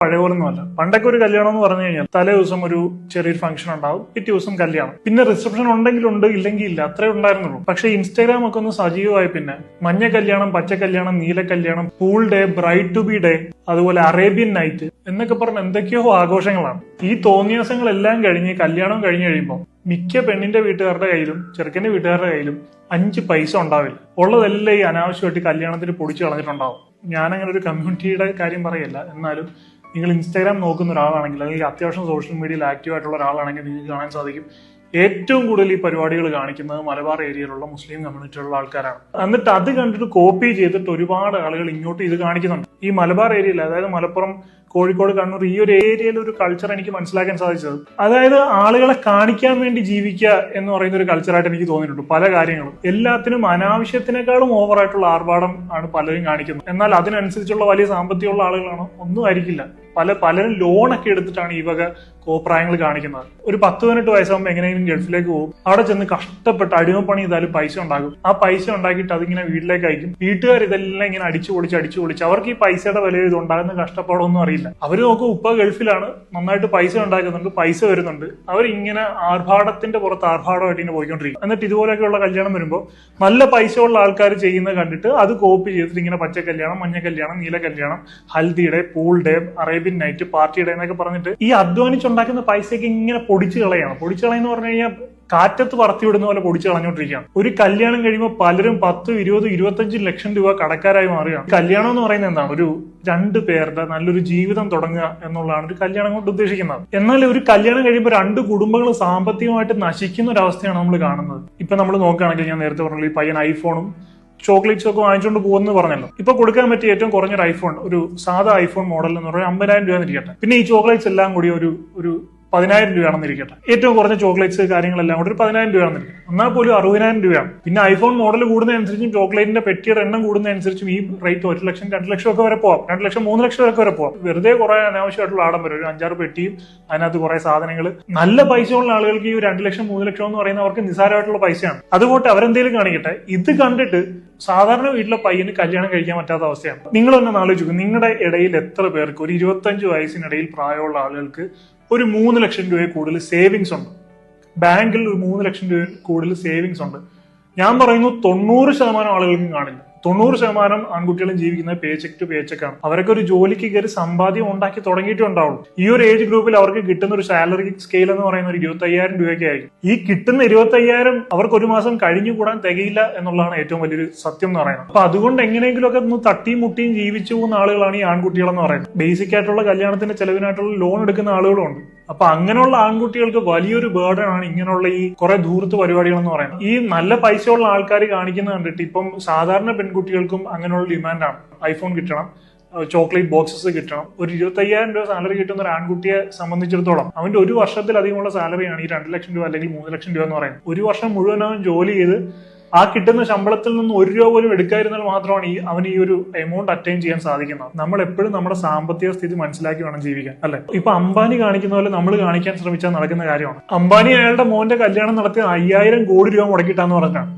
പഴയ പോലൊന്നുമല്ല. പണ്ടൊക്കെ ഒരു കല്യാണം എന്ന് പറഞ്ഞു കഴിഞ്ഞാൽ തലേ ദിവസം ഒരു ചെറിയൊരു ഫംഗ്ഷൻ ഉണ്ടാവും, പിറ്റേ ദിവസം കല്യാണം, പിന്നെ റിസപ്ഷൻ ഉണ്ടെങ്കിൽ ഉണ്ട്, ഇല്ലെങ്കിൽ ഇല്ല, അത്രേ ഉണ്ടായിരുന്നുള്ളൂ. പക്ഷെ ഇൻസ്റ്റാഗ്രാം ഒക്കെ ഒന്ന് സജീവമായി പിന്നെ മഞ്ഞ കല്യാണം, പച്ച കല്യാണം, നീല കല്യാണം, pool day, bride to be day, അതുപോലെ അറേബ്യൻ നൈറ്റ് എന്നൊക്കെ പറഞ്ഞ എന്തൊക്കെയോ ആഘോഷങ്ങളാണ്. ഈ തോന്നിയാസങ്ങളെല്ലാം കഴിഞ്ഞ് കല്യാണം കഴിഞ്ഞു കഴിയുമ്പോൾ മിക്ക പെണ്ണിന്റെ വീട്ടുകാരുടെ കയ്യിലും ചെറുക്കന്റെ വീട്ടുകാരുടെ കയ്യിലും 5 പൈസ ഉണ്ടാവില്ല. ഉള്ളതെല്ലാം ഈ അനാവശ്യമായിട്ട് കല്യാണത്തിന് പൊടിച്ചു കളഞ്ഞിട്ടുണ്ടാവും. ഞാനങ്ങനെ ഒരു കമ്മ്യൂണിറ്റിയുടെ കാര്യം പറയല്ല, എന്നാലും നിങ്ങൾ ഇൻസ്റ്റാഗ്രാം നോക്കുന്ന ഒരാളാണെങ്കിൽ അല്ലെങ്കിൽ അത്യാവശ്യം സോഷ്യൽ മീഡിയയിൽ ആക്റ്റീവ് ആയിട്ടുള്ള ഒരാളാണെങ്കിൽ നിങ്ങൾക്ക് കാണാൻ സാധിക്കും ഏറ്റവും കൂടുതൽ ഈ പരിപാടികൾ കാണിക്കുന്നത് മലബാർ ഏരിയയിലുള്ള മുസ്ലിം കമ്മ്യൂണിറ്റിയിലുള്ള ആൾക്കാരാണ്. എന്നിട്ട് അത് കണ്ടിട്ട് കോപ്പി ചെയ്തിട്ട് ഒരുപാട് ആളുകൾ ഇങ്ങോട്ട് ഇത് കാണിക്കുന്നുണ്ട്. ഈ മലബാർ ഏരിയയിൽ, അതായത് മലപ്പുറം, കോഴിക്കോട്, കണ്ണൂർ, ഈ ഒരു ഏരിയയിൽ ഒരു കൾച്ചർ എനിക്ക് മനസ്സിലാക്കാൻ സാധിച്ചത്, അതായത് ആളുകളെ കാണിക്കാൻ വേണ്ടി ജീവിക്കുക എന്ന് പറയുന്ന ഒരു കൾച്ചറായിട്ട് എനിക്ക് തോന്നിയിട്ടുണ്ട്. പല കാര്യങ്ങളും എല്ലാത്തിനും അനാവശ്യത്തിനേക്കാളും ഓവറായിട്ടുള്ള ആർഭാടം ആണ് പലരും കാണിക്കുന്നത്. എന്നാൽ അതിനനുസരിച്ചുള്ള വലിയ സാമ്പത്തികമുള്ള ആളുകളാണോ? ഒന്നും ആയിരിക്കില്ല. പലരും ലോണൊക്കെ എടുത്തിട്ടാണ് ഈ വക കോപ്രായങ്ങൾ കാണിക്കുന്നത്. ഒരു 10-18 വയസ്സാകുമ്പോൾ എങ്ങനെയെങ്കിലും ഗൾഫിലേക്ക് പോകും, അവിടെ ചെന്ന് കഷ്ടപ്പെട്ട് അടിമപ്പണി ചെയ്താലും പൈസ ഉണ്ടാകും. ആ പൈസ ഉണ്ടാക്കിയിട്ട് അതിങ്ങനെ വീട്ടിലേക്ക് അയക്കും. വീട്ടുകാർ ഇതെല്ലാം ഇങ്ങനെ അടിച്ചു പൊളിച്ച് അവർക്ക് ഈ പൈസയുടെ വില ഇതുണ്ടാകുന്ന കഷ്ടപ്പാടൊന്നും അറിയില്ല. അവര് നോക്കും, ഉപ്പ ഗൾഫിലാണ്, നന്നായിട്ട് പൈസ ഉണ്ടാക്കുന്നുണ്ട്, പൈസ വരുന്നുണ്ട്, അവരിങ്ങനെ ആർഭാടത്തിന്റെ പുറത്ത് ആർഭാടമായിട്ട് ഇങ്ങനെ പോയിക്കൊണ്ടിരിക്കും. എന്നിട്ട് ഇതുപോലെയൊക്കെയുള്ള കല്യാണം വരുമ്പോൾ നല്ല പൈസ ഉള്ള ആൾക്കാർ ചെയ്യുന്നത് കണ്ടിട്ട് അത് കോപ്പി ചെയ്തിട്ട് ഇങ്ങനെ പച്ച കല്യാണം, മഞ്ഞ കല്യാണം, നീല കല്യാണം, ഹൽദിയുടെ, പൂൾ ഡേ, അറേബ്യൻ നൈറ്റ്, പാർട്ടിയുടെ എന്നൊക്കെ പറഞ്ഞിട്ട് ഈ അധ്വാനിച്ചുണ്ടാക്കുന്ന പൈസയ്ക്ക് ഇങ്ങനെ പൊടിച്ചു കളയാണ്. പൊടിച്ചു കളയെന്ന് പറഞ്ഞു കഴിഞ്ഞാൽ കാറ്റത്ത് പറത്തി വിടുന്ന പോലെ പൊടിച്ചു കളഞ്ഞുകൊണ്ടിരിക്കുകയാണ്. ഒരു കല്യാണം കഴിയുമ്പോൾ പലരും 10, 20, 25 ലക്ഷം രൂപ കടക്കാരായി മാറുകയാണ്. കല്യാണം എന്ന് പറയുന്നത് എന്താണ്? ഒരു 2 പേരുടെ നല്ലൊരു ജീവിതം തുടങ്ങുക എന്നുള്ളതാണ് ഒരു കല്യാണം കൊണ്ട് ഉദ്ദേശിക്കുന്നത്. എന്നാൽ ഒരു കല്യാണം കഴിയുമ്പോൾ 2 കുടുംബങ്ങൾ സാമ്പത്തികമായിട്ട് നശിക്കുന്ന ഒരു അവസ്ഥയാണ് നമ്മൾ കാണുന്നത്. ഇപ്പൊ നമ്മൾ നോക്കുകയാണെങ്കിൽ, ഞാൻ നേരത്തെ പറഞ്ഞല്ലോ, ഈ പയ്യൻ ഐഫോണും ചോക്ലേറ്റ്സ് ഒക്കെ വാങ്ങിച്ചുകൊണ്ട് പോകുന്നു പറഞ്ഞല്ലോ. ഇപ്പൊ കൊടുക്കാൻ പറ്റിയ ഏറ്റവും കുറഞ്ഞൊരു ഐഫോൺ, ഒരു സാധാ ഐഫോൺ മോഡൽ എന്ന് പറഞ്ഞാൽ 50,000 രൂപ എന്നിരിക്കട്ടെ. പിന്നെ ഈ ചോക്ലേറ്റ്സ് എല്ലാം കൂടി ഒരു 10,000 രൂപയാണെന്നിരിക്കട്ടെ. ഏറ്റവും കുറഞ്ഞ ചോക്ലേറ്റ്സ് കാര്യങ്ങളെല്ലാം കൂടി ഒരു 10,000 രൂപയാണെന്നിരിക്കും. എന്നാൽ പോലും 60,000 രൂപയാണ്. പിന്നെ ഐഫോൺ മോഡൽ കൂടുന്നതനുസരിച്ചും ചോക്ലേറ്റിന്റെ പെട്ടിയുടെ എണ്ണം കൂടുന്നതനുസരിച്ചും ഈ റേറ്റ് 1 ലക്ഷം, 2 ലക്ഷം ഒക്കെ വരെ പോവാം. 2 ലക്ഷം, 3 ലക്ഷം ഒക്കെ വരെ പോവാം. വെറുതെ കുറെ അനാവശ്യമായിട്ടുള്ള ആഡംബരം, ഒരു 5-6 പെട്ടിയും അതിനകത്ത് കുറെ സാധനങ്ങൾ. നല്ല പൈസ ഉള്ള ആളുകൾക്ക് ഈ 2 ലക്ഷം, 3 ലക്ഷം എന്ന് പറയുന്നത് അവർക്ക് നിസ്സാരമായിട്ടുള്ള പൈസയാണ്. അതുകൊണ്ട് അവരെന്തെങ്കിലും കാണിക്കട്ടെ. ഇത് കണ്ടിട്ട് സാധാരണ വീട്ടിലെ പയ്യന് കല്യാണം കഴിക്കാൻ പറ്റാത്ത അവസ്ഥയാണ്. നിങ്ങൾ തന്നെ ആലോചിക്കും, നിങ്ങളുടെ ഇടയിൽ എത്ര പേർക്ക്, ഒരു 25 വയസ്സിനിടയിൽ പ്രായമുള്ള ആളുകൾക്ക് ഒരു 3 ലക്ഷം രൂപയിൽ കൂടുതൽ സേവിങ്സ് ഉണ്ട്? ബാങ്കിൽ ഒരു 3 ലക്ഷം രൂപ കൂടുതൽ സേവിങ്സ് ഉണ്ട്. ഞാൻ പറയുന്നു 90% ആളുകൾക്കും കാണില്ല. 90% ആൺകുട്ടികളും ജീവിക്കുന്നത് പേ ചെക്ക് ടു പേ ചെക്ക് ആണ്. അവരൊക്കെ ഒരു ജോലിക്ക് കയറി സമ്പാദ്യം ഉണ്ടാക്കി തുടങ്ങിയിട്ടേ ഉണ്ടാവുള്ളൂ. ഈ ഒരു ഏജ് ഗ്രൂപ്പിൽ അവർക്ക് കിട്ടുന്ന ഒരു സാലറി സ്കെയിൽ എന്ന് പറയുന്ന ഒരു 25,000 രൂപയൊക്കെ ആയിരിക്കും. ഈ കിട്ടുന്ന 25,000 അവർക്ക് ഒരു മാസം കഴിഞ്ഞു കൂടാൻ തികയില്ല എന്നുള്ളതാണ് ഏറ്റവും വലിയൊരു സത്യം എന്ന് പറയുന്നത്. അപ്പൊ അതുകൊണ്ട് എങ്ങനെയെങ്കിലും ഒക്കെ ഒന്ന് തട്ടിയും മുട്ടിയും ജീവിച്ചു പോകുന്ന ആളുകളാണ് ഈ ആൺകുട്ടികളെന്ന് പറയുന്നത്. ബേസിക് ആയിട്ടുള്ള കല്യാണത്തിന്റെ ചെലവിനായിട്ടുള്ള ലോൺ എടുക്കുന്ന ആളുകളും ഉണ്ട്. അപ്പൊ അങ്ങനെയുള്ള ആൺകുട്ടികൾക്ക് വലിയൊരു ബേർഡൻ ആണ് ഇങ്ങനെയുള്ള ഈ കുറെ ധൂർത്ത് പരിപാടികൾ എന്ന് പറയുന്നത്. ഈ നല്ല പൈസയുള്ള ആൾക്കാർ കാണിക്കുന്ന കണ്ടിട്ട് ഇപ്പം സാധാരണ പെൺകുട്ടികൾക്കും അങ്ങനെയുള്ള ഡിമാൻഡാണ്. ഐഫോൺ കിട്ടണം, ചോക്ലേറ്റ് ബോക്സസ് കിട്ടണം. ഒരു 25,000 രൂപ സാലറി കിട്ടുന്ന ഒരു ആൺകുട്ടിയെ സംബന്ധിച്ചിടത്തോളം അവന്റെ ഒരു വർഷത്തിലധികമുള്ള സാലറിയാണ് ഈ 2 ലക്ഷം രൂപ അല്ലെങ്കിൽ 3 ലക്ഷം രൂപ എന്ന് പറയുന്നത്. ഒരു വർഷം മുഴുവൻ അവൻ ജോലി ചെയ്ത് ആ കിട്ടുന്ന ശമ്പളത്തിൽ നിന്ന് 1 രൂപ പോലും എടുക്കാതിരുന്നാൽ മാത്രമാണ് അവന് ഈ ഒരു എമൗണ്ട് അറ്റൈൻ ചെയ്യാൻ സാധിക്കുന്നത്. നമ്മൾ എപ്പോഴും നമ്മുടെ സാമ്പത്തിക സ്ഥിതി മനസ്സിലാക്കി വേണം ജീവിക്കാൻ, അല്ലെ? ഇപ്പൊ അംബാനി കാണിക്കുന്ന പോലെ നമ്മൾ കാണിക്കാൻ ശ്രമിച്ചാൽ നടക്കുന്ന കാര്യമാണ്. അംബാനി അയാളുടെ മോന്റെ കല്യാണം നടത്തി 5,000 കോടി രൂപ മുടക്കിയിട്ടാന്ന് പറഞ്ഞാണ്.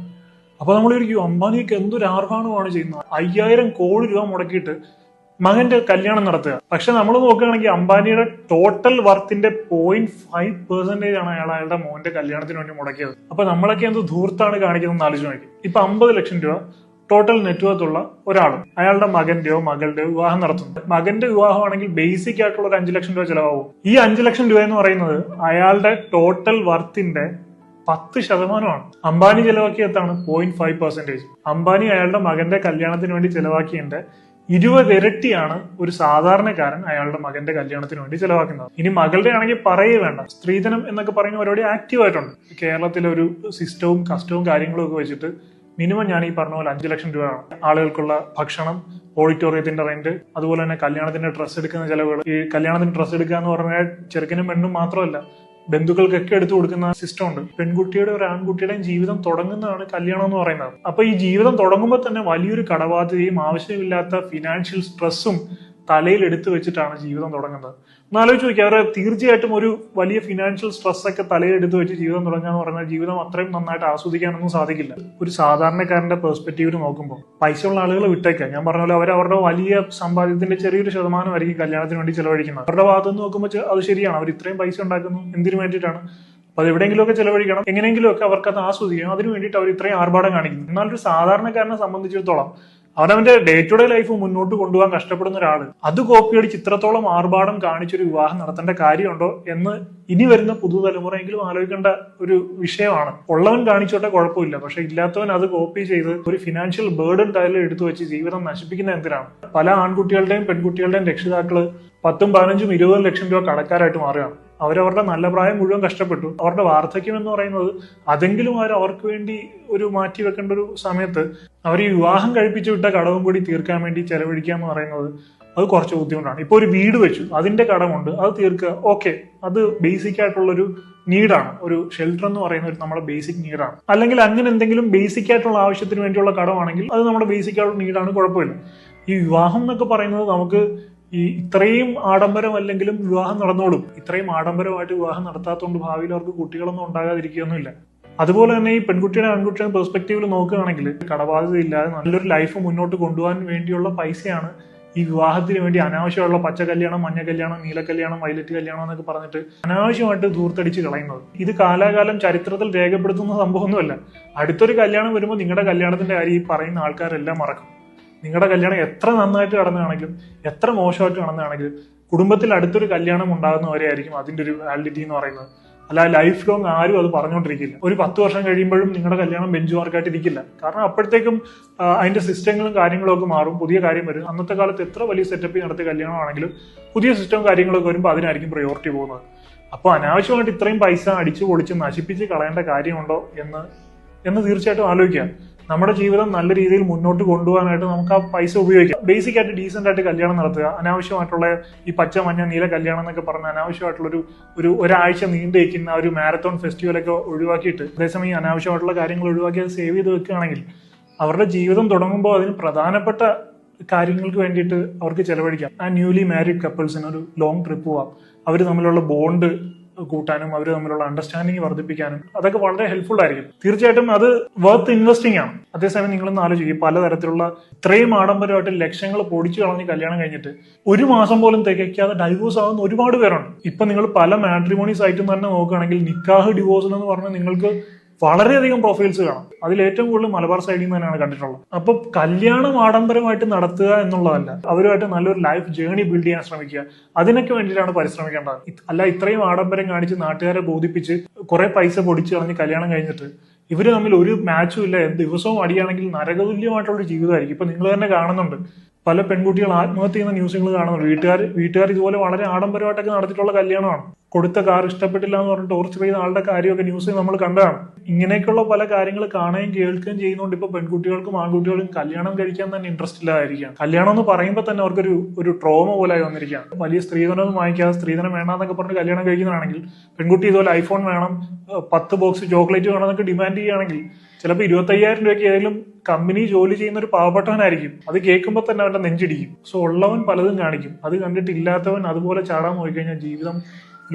അപ്പൊ നമ്മൾ ഇരിക്കും, അംബാനിക്ക് എന്തൊരു ആർഭാണമാണ് ചെയ്യുന്നത്, 5,000 കോടി രൂപ മുടക്കിയിട്ട് മകന്റെ കല്യാണം നടത്തുക. പക്ഷെ നമ്മൾ നോക്കുകയാണെങ്കിൽ അംബാനിയുടെ ടോട്ടൽ വർത്തിന്റെ 0.5% ആണ് അയാളുടെ മോന്റെ കല്യാണത്തിന് വേണ്ടി മുടക്കിയത്. അപ്പൊ നമ്മളൊക്കെ എന്ത് ധൂർത്താണ് കാണിക്കുന്നത് ആലോചിച്ച് നോക്കി. ഇപ്പൊ 50 ലക്ഷം രൂപ ടോട്ടൽ നെറ്റ്വർത്ത് ഉള്ള ഒരാളും അയാളുടെ മകന്റെയോ മകളുടെയോ വിവാഹം നടത്തുന്നത്. മകന്റെ വിവാഹമാണെങ്കിൽ ബേസിക് ആയിട്ടുള്ള ഒരു 5 ലക്ഷം രൂപ ചെലവാകും. ഈ 5 ലക്ഷം രൂപ എന്ന് പറയുന്നത് അയാളുടെ ടോട്ടൽ വർത്തിന്റെ 10%. അംബാനി ചെലവാക്കിയതാണ് 0.5%. അംബാനി അയാളുടെ മകന്റെ കല്യാണത്തിന് വേണ്ടി ചെലവാക്കിയതിന്റെ 20 ഇരട്ടിയാണ് ഒരു സാധാരണക്കാരൻ അയാളുടെ മകന്റെ കല്യാണത്തിന് വേണ്ടി ചെലവാക്കുന്നത്. ഇനി മകളുടെ ആണെങ്കിൽ പറയേ വേണ്ട. സ്ത്രീധനം എന്നൊക്കെ പറയുന്ന പരിപാടി ആക്റ്റീവ് ആയിട്ടുണ്ട്. കേരളത്തിലെ ഒരു സിസ്റ്റവും കസ്റ്റവും കാര്യങ്ങളും ഒക്കെ വെച്ചിട്ട് മിനിമം ഞാൻ ഈ പറഞ്ഞ പോലെ 5 ലക്ഷം രൂപയാണ് ആളുകൾക്കുള്ള ഭക്ഷണം, ഓഡിറ്റോറിയത്തിന്റെ റെന്റ്, അതുപോലെ തന്നെ കല്യാണത്തിന്റെ ഡ്രസ്സ് എടുക്കുന്ന ചെലവുകൾ. ഈ കല്യാണത്തിന് ഡ്രസ്സ് എടുക്കുക എന്ന് പറഞ്ഞാൽ ചെറുക്കനും പെണ്ണും മാത്രമല്ല, ബന്ധുക്കൾക്കൊക്കെ എടുത്തു കൊടുക്കുന്ന സിസ്റ്റം ഉണ്ട്. പെൺകുട്ടിയുടെ ഒരു ആൺകുട്ടിയുടെയും ജീവിതം തുടങ്ങുന്നതാണ് കല്യാണം എന്ന് പറയുന്നത്. അപ്പൊ ഈ ജീവിതം തുടങ്ങുമ്പോൾ തന്നെ വലിയൊരു കടബാധ്യതയും ആവശ്യമില്ലാത്ത ഫിനാൻഷ്യൽ സ്ട്രെസ്സും തലയിൽ എടുത്തു വെച്ചിട്ടാണ് ജീവിതം തുടങ്ങുന്നത്. ഒന്ന് ആലോചിച്ച് നോക്കി, അവരെ തീർച്ചയായിട്ടും ഒരു വലിയ ഫിനാൻഷ്യൽ സ്ട്രെസ് ഒക്കെ തലയിൽ എടുത്തു വെച്ച് ജീവിതം തുടങ്ങുക എന്ന് പറഞ്ഞാൽ ജീവിതം അത്രയും നന്നായിട്ട് ആസ്വദിക്കാനൊന്നും സാധിക്കില്ല. ഒരു സാധാരണക്കാരന്റെ പെർസ്പെക്റ്റീവിൽ നോക്കുമ്പോൾ പൈസ ഉള്ള ആളുകൾ വിട്ടേക്കാം, ഞാൻ പറഞ്ഞ പോലെ അവരുടെ വലിയ സമ്പാദ്യത്തിന്റെ ചെറിയൊരു ശതമാനമായിരിക്കും കല്യാണത്തിന് വേണ്ടി ചെലവഴിക്കുന്നത്. അവരുടെ ഭാഗത്തുനിന്ന് നോക്കുമ്പോൾ അത് ശരിയാണ്, അവർ ഇത്രയും പൈസ ഉണ്ടാക്കുന്നു എന്തിനു വേണ്ടിയിട്ടാണ്? അപ്പൊ അത് എവിടെയെങ്കിലുമൊക്കെ ചെലവഴിക്കണം, എങ്ങനെയെങ്കിലുമൊക്കെ അവർക്ക് അത് ആസ്വദിക്കണം, അതിന് വേണ്ടിയിട്ട് അവർ ഇത്രയും ആർഭാടം കാണിക്കുന്നു. എന്നാൽ ഒരു സാധാരണക്കാരനെ സംബന്ധിച്ചിടത്തോളം അവനവന്റെ ഡേ ടു ഡേ ലൈഫ് മുന്നോട്ട് കൊണ്ടുപോകാൻ കഷ്ടപ്പെടുന്ന ഒരാൾ അത് കോപ്പി അടിച്ച് ഇത്രത്തോളം ആർഭാടം കാണിച്ചൊരു വിവാഹം നടത്തേണ്ട കാര്യമുണ്ടോ എന്ന് ഇനി വരുന്ന പുതുതലമുറയെങ്കിലും ആലോചിക്കേണ്ട ഒരു വിഷയമാണ്. ഉള്ളവൻ കാണിച്ചോട്ടെ, കുഴപ്പമില്ല, പക്ഷെ ഇല്ലാത്തവൻ അത് കോപ്പി ചെയ്ത് ഒരു ഫിനാൻഷ്യൽ ബേർഡൻ തലയിൽ എടുത്തു വെച്ച് ജീവിതം നശിപ്പിക്കുന്ന എന്തിനാണ്? പല ആൺകുട്ടികളുടെയും പെൺകുട്ടികളുടെയും രക്ഷിതാക്കള് 10, 15, 20 ലക്ഷം രൂപ കടക്കാരായിട്ട് മാറുകയാണ്. അവരവരുടെ നല്ല പ്രായം മുഴുവൻ കഷ്ടപ്പെട്ടു. അവരുടെ വാർദ്ധക്യം എന്ന് പറയുന്നത് അതെങ്കിലും അവർക്ക് വേണ്ടി ഒരു മാറ്റി വെക്കേണ്ട ഒരു സമയത്ത് അവർ ഈ വിവാഹം കഴിപ്പിച്ചു വിട്ട കടവും കൂടി തീർക്കാൻ വേണ്ടി ചെലവഴിക്കുക എന്ന് പറയുന്നത് അത് കുറച്ച് ബുദ്ധിമുട്ടാണ്. ഇപ്പൊ ഒരു വീട് വെച്ചു, അതിന്റെ കടമുണ്ട്, അത് തീർക്കുക, ഓക്കെ, അത് ബേസിക് ആയിട്ടുള്ളൊരു നീഡാണ്. ഒരു ഷെൽട്ടർ എന്ന് പറയുന്ന ഒരു നമ്മുടെ ബേസിക് നീഡാണ്. അല്ലെങ്കിൽ അങ്ങനെ എന്തെങ്കിലും ബേസിക് ആയിട്ടുള്ള ആവശ്യത്തിന് വേണ്ടിയുള്ള കടമാണെങ്കിൽ അത് നമ്മുടെ ബേസിക് ആയിട്ടുള്ള നീഡാണ്, കുഴപ്പമില്ല. ഈ വിവാഹം എന്നൊക്കെ പറയുന്നത് നമുക്ക് ഈ ഇത്രയും ആഡംബരം അല്ലെങ്കിലും വിവാഹം നടന്നോളും. ഇത്രയും ആഡംബരമായിട്ട് വിവാഹം നടത്താത്തതുകൊണ്ട് ഭാവിയിൽ അവർക്ക് കുട്ടികളൊന്നും ഉണ്ടാകാതിരിക്കുകയൊന്നുമില്ല. അതുപോലെ തന്നെ ഈ പെൺകുട്ടിയുടെ ആൺകുട്ടിയുടെ പെർസ്പെക്റ്റീവിൽ നോക്കുകയാണെങ്കിൽ കടബാധ്യത ഇല്ലാതെ നല്ലൊരു ലൈഫ് മുന്നോട്ട് കൊണ്ടുപോകാൻ വേണ്ടിയുള്ള പൈസയാണ് ഈ വിവാഹത്തിന് വേണ്ടി അനാവശ്യമുള്ള പച്ച കല്യാണം, മഞ്ഞ കല്യാണം, നീല കല്യാണം, വയലറ്റ് കല്യാണം എന്നൊക്കെ പറഞ്ഞിട്ട് അനാവശ്യമായിട്ട് ധൂർത്തടിച്ച് കളയുന്നത്. ഇത് കാലാകാലം ചരിത്രത്തിൽ രേഖപ്പെടുത്തുന്ന സംഭവമൊന്നുമല്ല. അടുത്തൊരു കല്യാണം വരുമ്പോൾ നിങ്ങളുടെ കല്യാണത്തിന്റെ കാര്യം ഈ പറയുന്ന ആൾക്കാരെല്ലാം മറക്കും. നിങ്ങളുടെ കല്യാണം എത്ര നന്നായിട്ട് നടന്നതാണെങ്കിലും എത്ര മോശമായിട്ട് നടന്നതാണെങ്കിലും കുടുംബത്തിൽ അടുത്തൊരു കല്യാണം ഉണ്ടാകുന്നവരെയായിരിക്കും അതിന്റെ ഒരു വാലിഡിറ്റി എന്ന് പറയുന്നത്. അല്ല ലൈഫ് ലോങ് ആരും അത് പറഞ്ഞുകൊണ്ടിരിക്കില്ല. ഒരു 10 വർഷം കഴിയുമ്പോഴും നിങ്ങളുടെ കല്യാണം ബെഞ്ച് മാർക്കായിട്ട് ഇരിക്കില്ല. കാരണം അപ്പോഴത്തേക്കും അതിന്റെ സിസ്റ്റങ്ങളും കാര്യങ്ങളും ഒക്കെ മാറും, പുതിയ കാര്യം വരും. അന്നത്തെ കാലത്ത് എത്ര വലിയ സെറ്റപ്പ് നടത്തിയ കല്യാണമാണെങ്കിലും പുതിയ സിസ്റ്റവും കാര്യങ്ങളൊക്കെ വരുമ്പോൾ അതിനായിരിക്കും പ്രയോറിറ്റി പോകുന്നത്. അപ്പോൾ അനാവശ്യമായിട്ട് ഇത്രയും പൈസ അടിച്ചു പൊളിച്ച് നശിപ്പിച്ച് കളയേണ്ട കാര്യമുണ്ടോ എന്ന് തീർച്ചയായിട്ടും ആലോചിക്കാം. നമ്മുടെ ജീവിതം നല്ല രീതിയിൽ മുന്നോട്ട് കൊണ്ടുപോകാനായിട്ട് നമുക്ക് ആ പൈസ ഉപയോഗിക്കാം. ബേസിക് ആയിട്ട് ഡീസെന്റ് ആയിട്ട് കല്യാണം നടത്തുക, അനാവശ്യമായിട്ടുള്ള ഈ പച്ച, മഞ്ഞ, നീല കല്യാണം എന്നൊക്കെ പറഞ്ഞ അനാവശ്യമായിട്ടുള്ള ഒരാഴ്ച നീണ്ടേക്കുന്ന ഒരു മാരത്തോൺ ഫെസ്റ്റിവലൊക്കെ ഒഴിവാക്കിയിട്ട് അതേസമയം ഈ അനാവശ്യമായിട്ടുള്ള കാര്യങ്ങൾ ഒഴിവാക്കി അത് സേവ് ചെയ്ത് വെക്കുകയാണെങ്കിൽ അവരുടെ ജീവിതം തുടങ്ങുമ്പോൾ അതിന് പ്രധാനപ്പെട്ട കാര്യങ്ങൾക്ക് വേണ്ടിയിട്ട് അവർക്ക് ചെലവഴിക്കാം. ആ ന്യൂലി മാരീഡ് കപ്പിൾസിന് ഒരു ലോങ് ട്രിപ്പ് പോവാം, അവർ തമ്മിലുള്ള ബോണ്ട് കൂട്ടാനും അവർ തമ്മിലുള്ള അണ്ടർസ്റ്റാൻഡിങ് വർദ്ധിപ്പിക്കാനും അതൊക്കെ വളരെ ഹെൽപ്ഫുൾ ആയിരിക്കും. തീർച്ചയായിട്ടും അത് വർത്ത് ഇൻവെസ്റ്റിംഗ് ആണ്. അതേസമയം നിങ്ങളൊന്ന് ആലോചിക്കും, പലതരത്തിലുള്ള ഇത്രയും ആഡംബരമായിട്ട് ലക്ഷങ്ങൾ പൊടിച്ചു കളഞ്ഞ് കല്യാണം കഴിഞ്ഞിട്ട് 1 മാസം പോലും തികയ്ക്കാതെ ഡൈവോഴ്സ് ആവുന്ന ഒരുപാട് പേരുണ്ട്. ഇപ്പൊ നിങ്ങൾ പല മാട്രിമോണി സൈറ്റും തന്നെ നോക്കുകയാണെങ്കിൽ നിക്കാഹ് ഡിവോഴ്സ് എന്ന് പറഞ്ഞാൽ നിങ്ങൾക്ക് വളരെയധികം പ്രൊഫൈൽസ് കാണാം. അതിൽ ഏറ്റവും കൂടുതൽ മലബാർ സൈഡിൽ നിന്ന് തന്നെയാണ് കണ്ടിട്ടുള്ളത്. അപ്പൊ കല്യാണം ആഡംബരമായിട്ട് നടത്തുക എന്നുള്ളതല്ല, അവരുമായിട്ട് നല്ലൊരു ലൈഫ് ജേണി ബിൽഡ് ചെയ്യാൻ ശ്രമിക്കുക, അതിനൊക്കെ വേണ്ടിയിട്ടാണ് പരിശ്രമിക്കേണ്ടത്. അല്ല ഇത്രയും ആഡംബരം കാണിച്ച് നാട്ടുകാരെ ബോധിപ്പിച്ച് കുറെ പൈസ പൊടിച്ച് കളഞ്ഞ് കല്യാണം കഴിഞ്ഞിട്ട് ഇവര് തമ്മിൽ ഒരു മാച്ചും ഇല്ല, ദിവസവും അടിയാണെങ്കിൽ നരകതുല്യമായിട്ടുള്ള ഒരു ജീവിതമായിരിക്കും. ഇപ്പൊ നിങ്ങൾ തന്നെ കാണുന്നുണ്ട്, പല പെൺകുട്ടികൾ ആത്മഹത്യ ചെയ്യുന്ന ന്യൂസുകൾ കാണുന്നുണ്ട്. വീട്ടുകാർ ഇതുപോലെ വളരെ ആഡംബരമായിട്ടൊക്കെ നടത്തിയിട്ടുള്ള കല്യാണമാണ്. കൊടുത്ത കാർ ഇഷ്ടപ്പെട്ടില്ല എന്ന് പറഞ്ഞിട്ട് ടോർച്ചർ ചെയ്ത ആളുടെ കാര്യമൊക്കെ ന്യൂസിൽ നമ്മൾ കണ്ടതാണ്. ഇങ്ങനെയൊക്കെയുള്ള പല കാര്യങ്ങൾ കാണുകയും കേൾക്കുകയും ചെയ്യുന്നതുകൊണ്ട് ഇപ്പൊ പെൺകുട്ടികൾക്കും ആൺകുട്ടികൾക്കും കല്യാണം കഴിക്കാൻ തന്നെ ഇൻട്രസ്റ്റ് ഇല്ലാതിരിക്കുകയാണ്. കല്യാണം എന്ന് പറയുമ്പോൾ തന്നെ അവർക്കൊരു ട്രോമ പോലെ വന്നിരിക്കുകയാണ്. വലിയ സ്ത്രീധനം വാങ്ങിക്കാതെ സ്ത്രീധനം വേണമെന്നൊക്കെ പറഞ്ഞ് കല്യാണം കഴിക്കുന്നതാണെങ്കിൽ പെൺകുട്ടി ഇതുപോലെ ഐഫോൺ വേണം, 10 ബോക്സ് ചോക്ലേറ്റ് വേണം എന്നൊക്കെ ഡിമാൻഡ് ചെയ്യുകയാണെങ്കിൽ ചിലപ്പോൾ 25,000 രൂപയ്ക്ക് ഏതെങ്കിലും കമ്പനി ജോലി ചെയ്യുന്ന ഒരു പാവപ്പെട്ടവനായിരിക്കും. അത് കേൾക്കുമ്പോൾ തന്നെ അവന്റെ നെഞ്ചിടിക്കും. സോ ഉള്ളവൻ പലതും കാണിക്കും, അത് കണ്ടിട്ട് ഇല്ലാത്തവൻ അതുപോലെ ചാടാൻ പോയിക്കഴിഞ്ഞാൽ ജീവിതം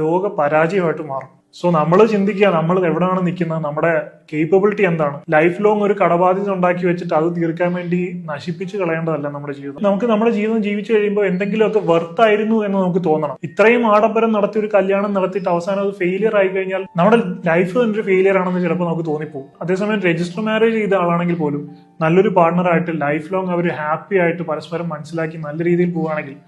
ലോക പരാജയമായിട്ട് മാറും. സോ നമ്മൾ ചിന്തിക്കുക, നമ്മൾ എവിടെയാണ് നിൽക്കുന്നത്, നമ്മുടെ കേപ്പബിലിറ്റി എന്താണ്. ലൈഫ് ലോങ് ഒരു കടബാധ്യത ഉണ്ടാക്കി വെച്ചിട്ട് അത് തീർക്കാൻ വേണ്ടി നശിപ്പിച്ച് കളയേണ്ടതല്ല നമ്മുടെ ജീവിതം. നമുക്ക് നമ്മുടെ ജീവിതം ജീവിച്ചു കഴിയുമ്പോൾ എന്തെങ്കിലുമൊക്കെ വർത്ത് ആയിരുന്നു എന്ന് നമുക്ക് തോന്നണം. ഇത്രയും ആഡംബരം നടത്തി ഒരു കല്യാണം നടത്തിയിട്ട് അവസാനം അത് ഫെയിലിയർ ആയി കഴിഞ്ഞാൽ നമ്മുടെ ലൈഫ് തന്നെ ഒരു ഫെയിലിയർ ആണെന്ന് ചിലപ്പോൾ നമുക്ക് തോന്നിപ്പോകും. അതേസമയം രജിസ്റ്റർ മാരേജ് ചെയ്ത ആളാണെങ്കിൽ പോലും നല്ലൊരു പാർട്ണറായിട്ട് ലൈഫ് ലോങ് അവർ ഹാപ്പി ആയിട്ട് പരസ്പരം മനസ്സിലാക്കി നല്ല രീതിയിൽ പോവുകയാണെങ്കിൽ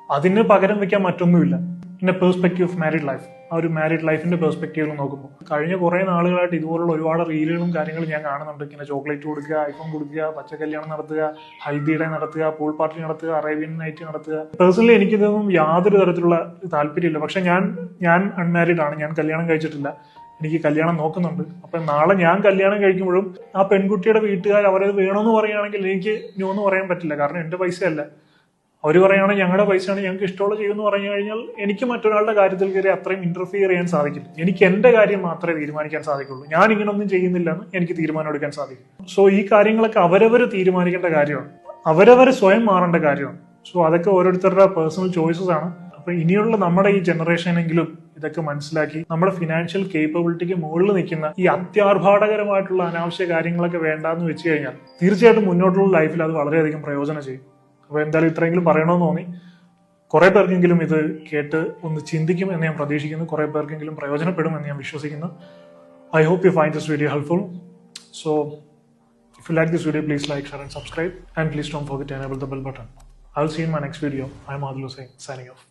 അതിന് പകരം വെക്കാൻ മറ്റൊന്നുമില്ല. പിന്നെ പെർസ്പെക്റ്റീവ് ഓഫ് മാരീഡ് ലൈഫ്, ആ ഒരു മാരീഡ് ലൈഫിന്റെ പെർസ്പെക്റ്റീവിൽ നോക്കുമ്പോൾ കഴിഞ്ഞ കുറെ നാളുകളായിട്ട് ഇതുപോലുള്ള ഒരുപാട് റീലുകളും കാര്യങ്ങളും ഞാൻ കാണുന്നുണ്ട്. ഇങ്ങനെ ചോക്ലേറ്റ് കൊടുക്കുക, ഐഫോൺ കൊടുക്കുക, പച്ച കല്യാണം നടത്തുക, ഹൽദി ഡേ നടത്തുക, പൂൾ പാർട്ടി നടത്തുക, അറേബ്യൻ നൈറ്റ് നടത്തുക. പേഴ്സണലി എനിക്കിതൊന്നും യാതൊരു തരത്തിലുള്ള താല്പര്യമില്ല. പക്ഷെ ഞാൻ അൺമാരീഡ് ആണ്, ഞാൻ കല്യാണം കഴിച്ചിട്ടില്ല, എനിക്ക് കല്യാണം നോക്കുന്നുണ്ട്. അപ്പൊ നാളെ ഞാൻ കല്യാണം കഴിക്കുമ്പോഴും ആ പെൺകുട്ടിയുടെ വീട്ടുകാർ അവരത് വേണമെന്ന് പറയുകയാണെങ്കിൽ എനിക്ക് നോ എന്ന് പറയാൻ പറ്റില്ല. കാരണം എന്റെ പൈസയല്ല. അവർ പറയുകയാണെങ്കിൽ ഞങ്ങളുടെ പൈസയാണ്, ഞങ്ങൾക്ക് ഇഷ്ടമുള്ള ചെയ്യുമെന്ന് പറഞ്ഞു കഴിഞ്ഞാൽ എനിക്ക് മറ്റൊരാളുടെ കാര്യത്തിൽ കയറി അത്രയും ഇന്റർഫിയർ ചെയ്യാൻ സാധിക്കില്ല. എനിക്ക് എന്റെ കാര്യം മാത്രമേ തീരുമാനിക്കാൻ സാധിക്കുള്ളൂ. ഞാൻ ഇങ്ങനൊന്നും ചെയ്യുന്നില്ലെന്ന് എനിക്ക് തീരുമാനം എടുക്കാൻ സാധിക്കും. സോ ഈ കാര്യങ്ങളൊക്കെ അവരവർ തീരുമാനിക്കേണ്ട കാര്യമാണ്, അവരവർ സ്വയം മാറേണ്ട കാര്യമാണ്. സോ അതൊക്കെ ഓരോരുത്തരുടെ പേഴ്സണൽ ചോയ്സസ് ആണ്. അപ്പൊ ഇനിയുള്ള നമ്മുടെ ഈ ജനറേഷനെങ്കിലും ഇതൊക്കെ മനസ്സിലാക്കി നമ്മുടെ ഫിനാൻഷ്യൽ കേപ്പബിലിറ്റിക്ക് മുകളിൽ നിൽക്കുന്ന ഈ അത്യാർഭാടകരമായിട്ടുള്ള അനാവശ്യ കാര്യങ്ങളൊക്കെ വേണ്ടാന്ന് വെച്ച് കഴിഞ്ഞാൽ തീർച്ചയായിട്ടും മുന്നോട്ടുള്ള ലൈഫിൽ അത് വളരെയധികം പ്രയോജനം ചെയ്യും. അപ്പൊ എന്തായാലും ഇത്രയെങ്കിലും പറയണമെന്ന് തോന്നി. കുറെ പേർക്കെങ്കിലും ഇത് കേട്ട് ഒന്ന് ചിന്തിക്കും എന്ന് ഞാൻ പ്രതീക്ഷിക്കുന്നു. കുറെ പേർക്കെങ്കിലും പ്രയോജനപ്പെടും എന്ന് ഞാൻ വിശ്വസിക്കുന്നു. I hope you find this video helpful. So if you like this video, please like, share and subscribe. And please don't forget to enable the bell button. I'll see you in my next video. I'm Adil Hussain signing off.